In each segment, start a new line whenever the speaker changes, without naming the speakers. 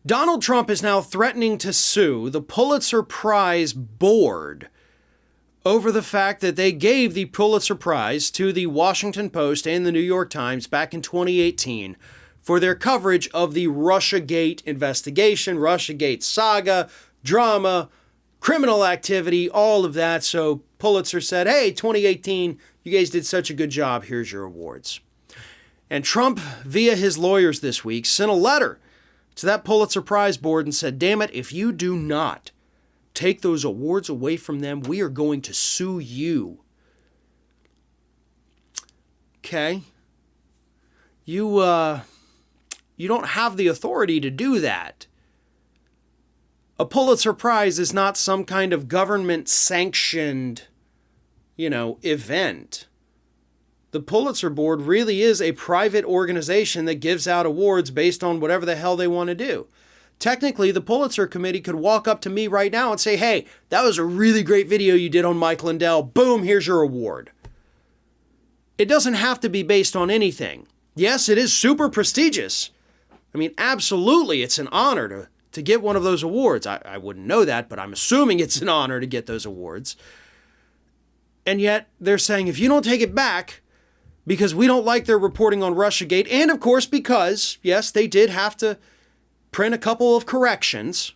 Donald Trump is now threatening to sue the Pulitzer Prize board over the fact that they gave the Pulitzer Prize to the Washington Post and the New York Times back in 2018 for their coverage of the Russiagate investigation, Russiagate saga, drama, criminal activity, all of that. So Pulitzer said, hey, 2018, you guys did such a good job. Here's your awards. And Trump, via his lawyers this week, sent a letter to that Pulitzer Prize board and said, damn it, if you do not take those awards away from them, we are going to sue you. Okay. You don't have the authority to do that. A Pulitzer Prize is not some kind of government-sanctioned, event. The Pulitzer Board really is a private organization that gives out awards based on whatever the hell they want to do. Technically, the Pulitzer Committee could walk up to me right now and say, hey, that was a really great video you did on Mike Lindell. Boom, here's your award. It doesn't have to be based on anything. Yes, it is super prestigious. I mean, absolutely, it's an honor to get one of those awards. I wouldn't know that, but I'm assuming it's an honor to get those awards. And yet, they're saying, if you don't take it back, because we don't like their reporting on Russiagate, and of course because, yes, they did have to print a couple of corrections.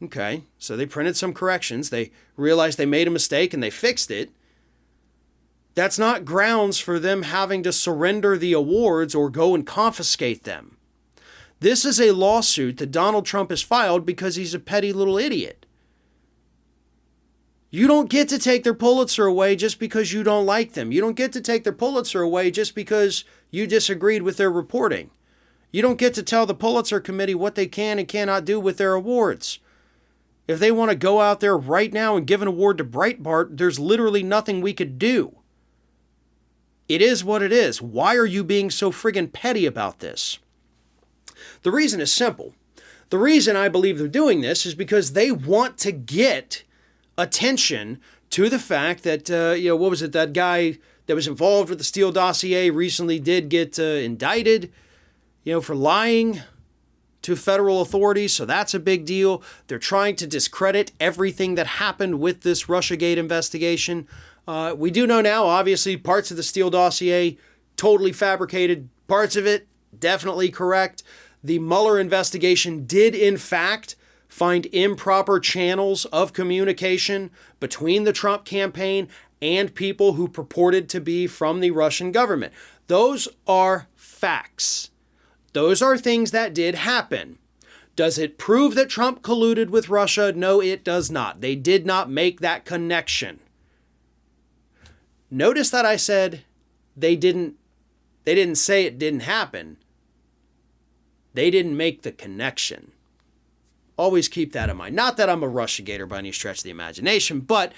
Okay, so they printed some corrections. They realized they made a mistake and they fixed it. That's not grounds for them having to surrender the awards or go and confiscate them. This is a lawsuit that Donald Trump has filed because he's a petty little idiot. You don't get to take their Pulitzer away just because you don't like them. You don't get to take their Pulitzer away just because you disagreed with their reporting. You don't get to tell the Pulitzer Committee what they can and cannot do with their awards. If they want to go out there right now and give an award to Breitbart, there's literally nothing we could do. It is what it is. Why are you being so friggin' petty about this? The reason is simple. The reason I believe they're doing this is because they want to get attention to the fact that, what was it? That guy that was involved with the Steele dossier recently did get indicted, for lying to federal authorities. So that's a big deal. They're trying to discredit everything that happened with this Russiagate investigation. We do know now, obviously, parts of the Steele dossier totally fabricated. Parts of it definitely correct. The Mueller investigation did, in fact, find improper channels of communication between the Trump campaign and people who purported to be from the Russian government. Those are facts. Those are things that did happen. Does it prove that Trump colluded with Russia? No, it does not. They did not make that connection. Notice that I said they didn't say it didn't happen. They didn't make the connection. Always keep that in mind. Not that I'm a Russiagator by any stretch of the imagination, but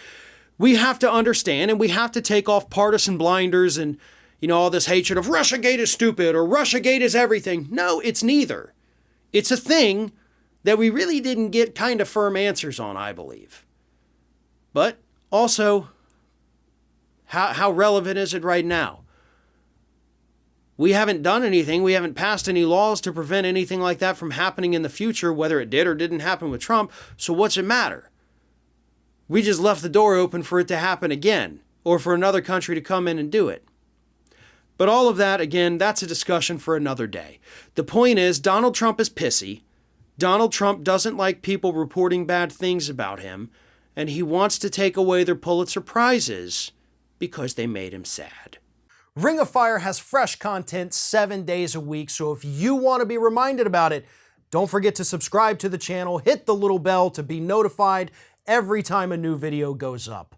we have to understand and we have to take off partisan blinders and, all this hatred of Russiagate is stupid or Russiagate is everything. No, it's neither. It's a thing that we really didn't get kind of firm answers on, I believe. But also, how relevant is it right now? We haven't done anything. We haven't passed any laws to prevent anything like that from happening in the future, whether it did or didn't happen with Trump. So what's it matter? We just left the door open for it to happen again, or for another country to come in and do it. But all of that, again, that's a discussion for another day. The point is, Donald Trump is pissy. Donald Trump doesn't like people reporting bad things about him, and he wants to take away their Pulitzer Prizes because they made him sad. Ring of Fire has fresh content 7 days a week, so if you want to be reminded about it, don't forget to subscribe to the channel, hit the little bell to be notified every time a new video goes up.